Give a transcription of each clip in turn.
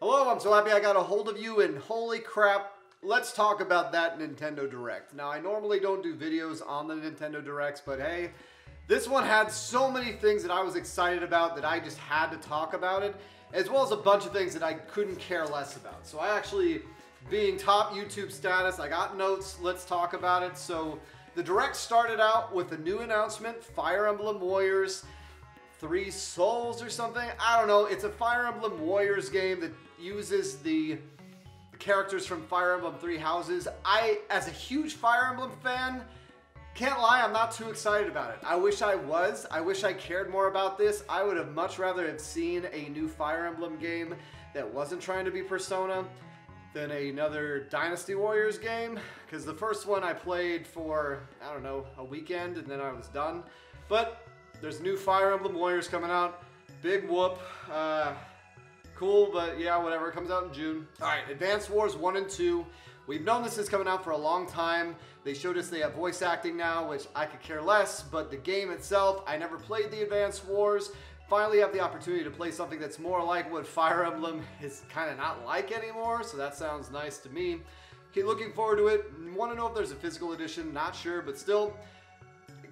Hello, I'm so happy I got a hold of you, and holy crap, let's talk about that Nintendo Direct. Now, I normally don't do videos on the Nintendo Directs, but hey, this one had so many things that I was excited about that I just had to talk about it, as well as a bunch of things that I couldn't care less about. So I actually, being top YouTube status, I got notes, let's talk about it. So the Direct started out with a new announcement, Fire Emblem Warriors 3 Souls or something. I don't know. It's a Fire Emblem Warriors game that uses the characters from Fire Emblem 3 Houses. I, as a huge Fire Emblem fan, can't lie, I'm not too excited about it. I wish I was. I wish I cared more about this. I would have much rather have seen a new Fire Emblem game that wasn't trying to be Persona than another Dynasty Warriors game, because the first one I played for, I don't know, a weekend and then I was done. But there's new Fire Emblem Warriors coming out. Big whoop. Cool, but yeah, whatever. It comes out in June. All right, Advance Wars 1 and 2. We've known this is coming out for a long time. They showed us they have voice acting now, which I could care less, but the game itself, I never played the Advance Wars. Finally have the opportunity to play something that's more like what Fire Emblem is kind of not like anymore, so that sounds nice to me. Okay, looking forward to it. Want to know if there's a physical edition, not sure, but still,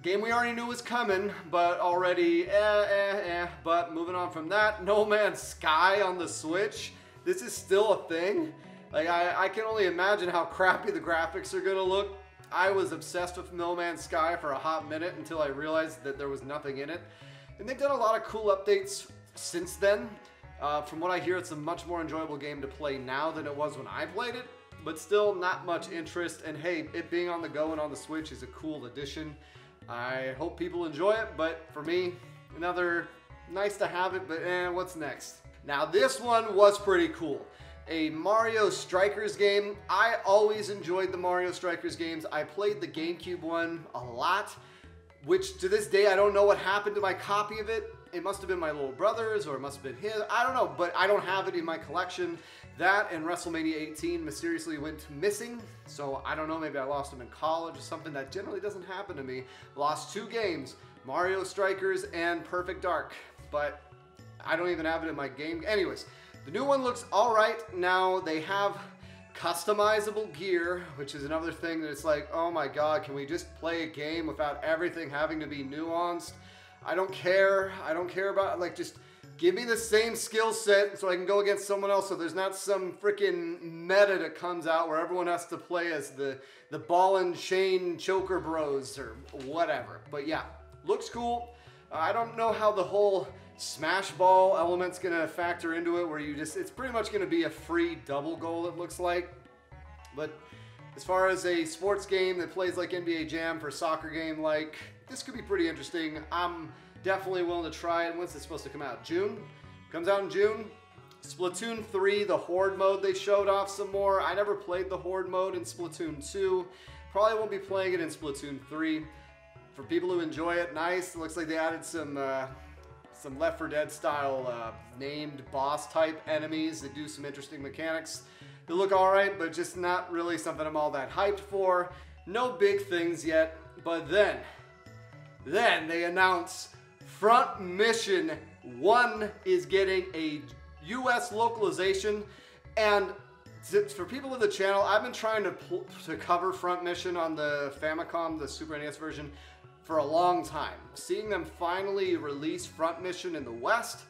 game we already knew was coming, but already, But moving on from that, No Man's Sky on the Switch. This is still a thing. Like, I can only imagine how crappy the graphics are gonna look. I was obsessed with No Man's Sky for a hot minute until I realized that there was nothing in it. And they've done a lot of cool updates since then. From what I hear, it's a much more enjoyable game to play now than it was when I played it, but still not much interest. And hey, it being on the go and on the Switch is a cool addition. I hope people enjoy it, but for me, another nice to have it, but what's next? Now this one was pretty cool. A Mario Strikers game. I always enjoyed the Mario Strikers games. I played the GameCube one a lot, which to this day, I don't know what happened to my copy of it. It must have been my little brother's, or it must have been his. I don't know, but I don't have it in my collection. That and WrestleMania 18 mysteriously went missing, so I don't know, maybe I lost them in college or something. That generally doesn't happen to me. Lost 2 games, Mario Strikers and Perfect Dark, but I don't even have it in my game. Anyways, the new one looks all right. Now they have customizable gear, which is another thing that it's like, oh my god, can we just play a game without everything having to be nuanced? I don't care. I don't care about, like, just give me the same skill set so I can go against someone else, so there's not some freaking meta that comes out where everyone has to play as the ball and chain choker bros or whatever. But yeah, looks cool. I don't know how the whole smash ball element's gonna factor into it, where you just, it's pretty much gonna be a free double goal, it looks like. But as far as a sports game that plays like NBA Jam for a soccer game, like, this could be pretty interesting. I'm definitely willing to try it. When's it supposed to come out? June? Comes out in June. Splatoon 3, the Horde mode, they showed off some more. I never played the Horde mode in Splatoon 2. Probably won't be playing it in Splatoon 3. For people who enjoy it, nice. It looks like they added some Left 4 Dead style named boss type enemies that do some interesting mechanics. They look alright, but just not really something I'm all that hyped for. No big things yet, but then they announce Front Mission 1 is getting a US localization, and for people in the channel, I've been trying to cover Front Mission on the Famicom, the Super NES version, for a long time. Seeing them finally release Front Mission in the West,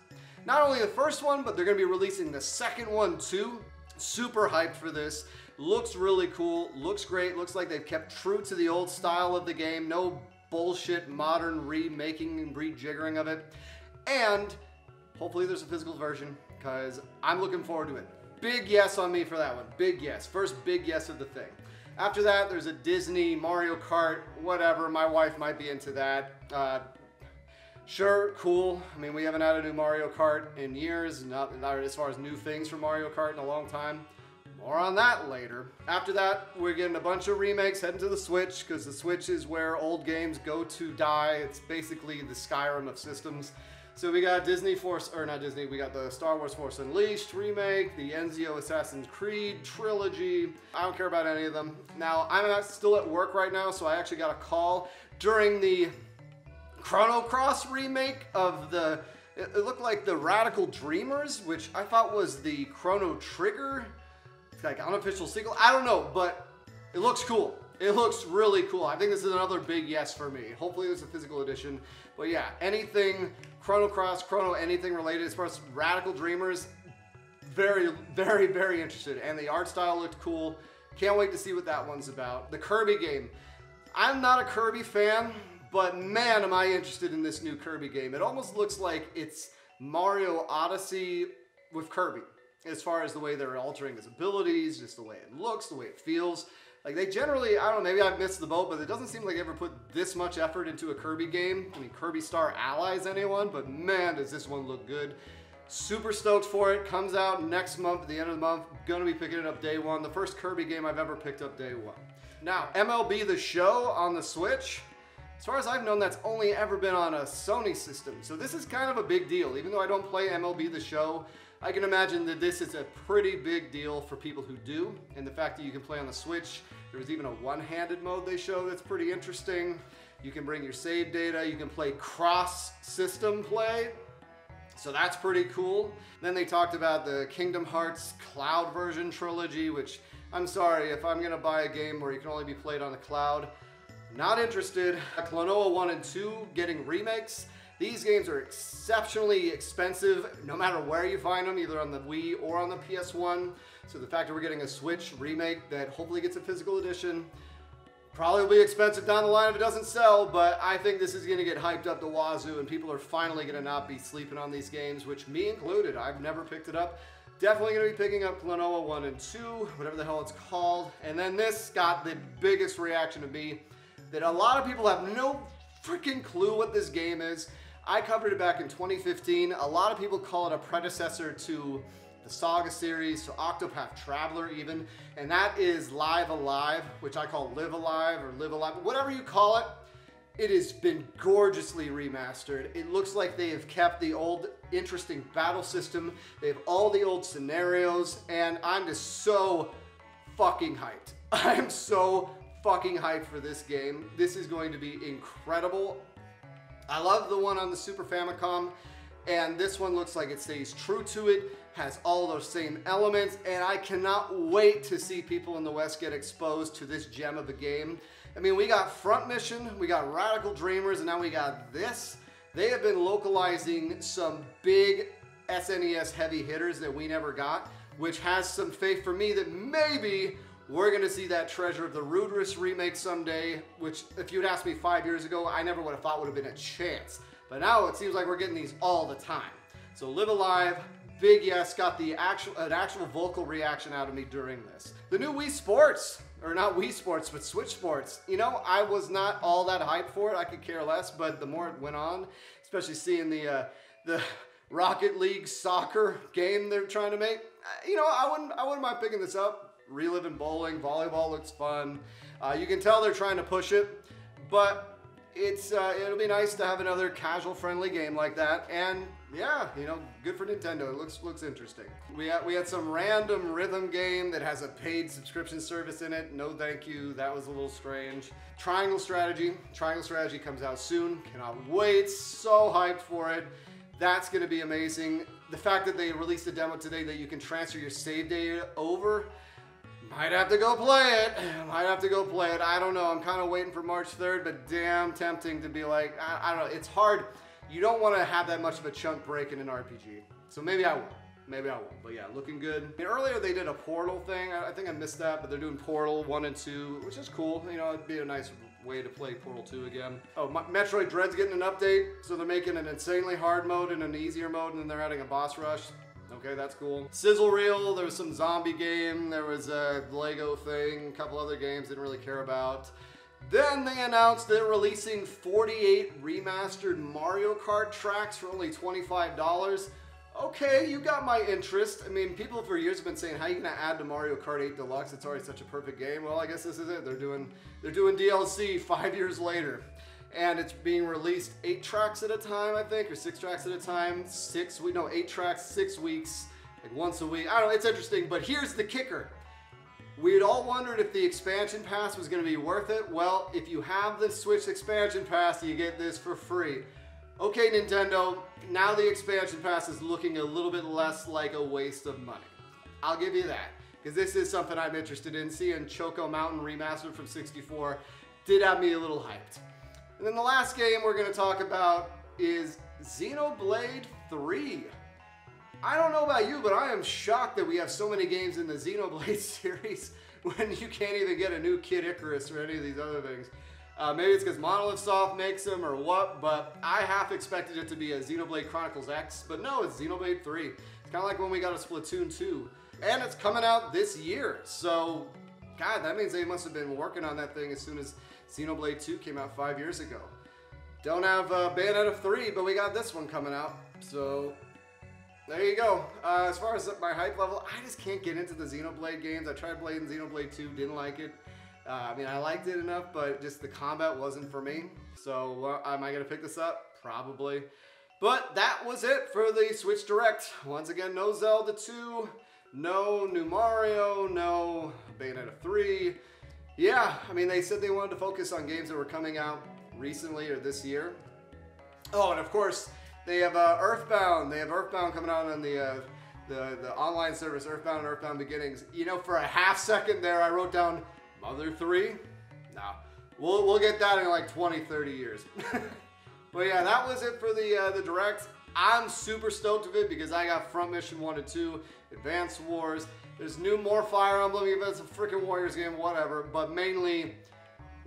not only the first one, but they're going to be releasing the second one too. Super hyped for this. Looks really cool, looks great, looks like they've kept true to the old style of the game. No bullshit modern remaking and rejiggering of it. And hopefully there's a physical version, because I'm looking forward to it. Big yes on me for that one. Big yes. First big yes of the thing. After that, there's a Disney, Mario Kart, whatever. My wife might be into that. Sure, cool. I mean, we haven't had a new Mario Kart in years, not as far as new things from Mario Kart in a long time. More on that later. After that, we're getting a bunch of remakes heading to the Switch, because the Switch is where old games go to die. It's basically the Skyrim of systems. So we got we got the Star Wars Force Unleashed remake, the Ezio Assassin's Creed trilogy. I don't care about any of them. Now, I'm still at work right now, so I actually got a call during the Chrono Cross remake of the It looked like the Radical Dreamers, which I thought was the Chrono Trigger, like unofficial sequel. I don't know, but it looks cool. It looks really cool. I think this is another big yes for me. Hopefully there's a physical edition. But yeah, anything Chrono Cross, Chrono, anything related as far as Radical Dreamers, very, very, very interested. And the art style looked cool. Can't wait to see what that one's about. The Kirby game. I'm not a Kirby fan, but man, am I interested in this new Kirby game. It almost looks like it's Mario Odyssey with Kirby. As far as the way they're altering his abilities, just the way it looks, the way it feels. Like they generally, I don't know, maybe I've missed the boat, but it doesn't seem like they ever put this much effort into a Kirby game. I mean, Kirby Star Allies anyone, but man, does this one look good. Super stoked for it. Comes out next month, at the end of the month. Gonna be picking it up day one. The first Kirby game I've ever picked up day one. Now, MLB The Show on the Switch. As far as I've known, that's only ever been on a Sony system. So this is kind of a big deal. Even though I don't play MLB The Show, I can imagine that this is a pretty big deal for people who do. And the fact that you can play on the Switch, there was even a one-handed mode they show that's pretty interesting. You can bring your save data, you can play cross-system play. So that's pretty cool. Then they talked about the Kingdom Hearts Cloud version trilogy, which I'm sorry, if I'm gonna buy a game where you can only be played on the cloud, not interested. Klonoa 1 and 2 getting remakes. These games are exceptionally expensive, no matter where you find them, either on the Wii or on the PS1. So the fact that we're getting a Switch remake that hopefully gets a physical edition, probably will be expensive down the line if it doesn't sell, but I think this is gonna get hyped up to wazoo and people are finally gonna not be sleeping on these games, which me included. I've never picked it up. Definitely gonna be picking up Klonoa 1 and 2, whatever the hell it's called. And then this got the biggest reaction to me, that a lot of people have no freaking clue what this game is. I covered it back in 2015. A lot of people call it a predecessor to the Saga series, to Octopath Traveler even, and that is Live Alive, which I call Live Alive or Live Alive, whatever you call it. It has been gorgeously remastered. It looks like they have kept the old interesting battle system. They have all the old scenarios, and I'm just so fucking hyped. I am so fucking hyped for this game. This is going to be incredible. I love the one on the Super Famicom, and this one looks like it stays true to it, has all those same elements, and I cannot wait to see people in the West get exposed to this gem of a game. I mean, we got Front Mission, we got Radical Dreamers, and now we got this. They have been localizing some big SNES heavy hitters that we never got, which has some faith for me that maybe we're gonna see that Treasure of the Rudress remake someday, which if you'd asked me 5 years ago, I never would have thought would have been a chance. But now it seems like we're getting these all the time. So Live Alive, big yes, got an actual vocal reaction out of me during this. The new Wii Sports, or not Wii Sports, but Switch Sports. You know, I was not all that hyped for it. I could care less, but the more it went on, especially seeing the Rocket League soccer game they're trying to make, you know, I wouldn't mind picking this up. Reliving bowling, volleyball looks fun. You can tell they're trying to push it, but it'll be nice to have another casual-friendly game like that. And yeah, you know, good for Nintendo. It looks interesting. We had some random rhythm game that has a paid subscription service in it. No, thank you. That was a little strange. Triangle Strategy. Triangle Strategy comes out soon. Cannot wait. So hyped for it. That's going to be amazing. The fact that they released a demo today that you can transfer your save data over. Might have to go play it. Might have to go play it. I don't know. I'm kind of waiting for March 3rd, but damn tempting to be like, I don't know. It's hard. You don't want to have that much of a chunk break in an RPG. So maybe I won't. Maybe I won't. But yeah, looking good. I mean, earlier they did a Portal thing. I think I missed that, but they're doing Portal 1 and 2, which is cool. You know, it'd be a nice way to play Portal 2 again. Oh, Metroid Dread's getting an update. So they're making an insanely hard mode and an easier mode, and then they're adding a boss rush. Okay, that's cool. Sizzle Reel, there was some zombie game, there was a Lego thing, a couple other games didn't really care about. Then they announced they're releasing 48 remastered Mario Kart tracks for only $25. Okay, you got my interest. I mean, people for years have been saying, how are you gonna add to Mario Kart 8 Deluxe? It's already such a perfect game. Well, I guess this is it. They're doing DLC 5 years later. And it's being released 8 tracks at a time, I think, or 6 tracks at a time. 8 tracks, 6 weeks, like once a week. I don't know, it's interesting, but here's the kicker. We'd all wondered if the expansion pass was gonna be worth it. Well, if you have the Switch expansion pass, you get this for free. Okay, Nintendo, now the expansion pass is looking a little bit less like a waste of money. I'll give you that, because this is something I'm interested in. Seeing Choco Mountain remastered from 64 did have me a little hyped. And then the last game we're going to talk about is Xenoblade III. I don't know about you, but I am shocked that we have so many games in the Xenoblade series when you can't even get a new Kid Icarus or any of these other things. Maybe it's because Monolith Soft makes them or what, but I half expected it to be a Xenoblade Chronicles X, but no, it's Xenoblade 3. It's kind of like when we got a Splatoon 2, and it's coming out this year, so God, that means they must have been working on that thing as soon as Xenoblade 2 came out 5 years ago. Don't have Bayonetta 3, but we got this one coming out, so there you go. As far as my hype level, I just can't get into the Xenoblade games. I tried playing Xenoblade 2, didn't like it. I mean, I liked it enough, but just the combat wasn't for me. So, am I going to pick this up? Probably. But that was it for the Switch Direct. Once again, no Zelda 2, no new Mario, no Bayonetta 3. Yeah, I mean, they said they wanted to focus on games that were coming out recently or this year. Oh, and of course, they have Earthbound. They have Earthbound coming out on the online service, Earthbound and Earthbound Beginnings. You know, for a half second there, I wrote down Mother 3? No. We'll get that in like 20, 30 years. But yeah, that was it for the Direct. I'm super stoked of it because I got Front Mission 1 and 2, Advance Wars. There's more Fire Emblem, even if it's a freaking Warriors game, whatever. But mainly,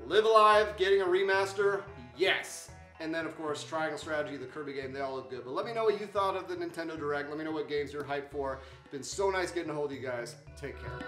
Live Alive, getting a remaster, yes. And then, of course, Triangle Strategy, the Kirby game, they all look good. But let me know what you thought of the Nintendo Direct. Let me know what games you're hyped for. It's been so nice getting a hold of you guys. Take care.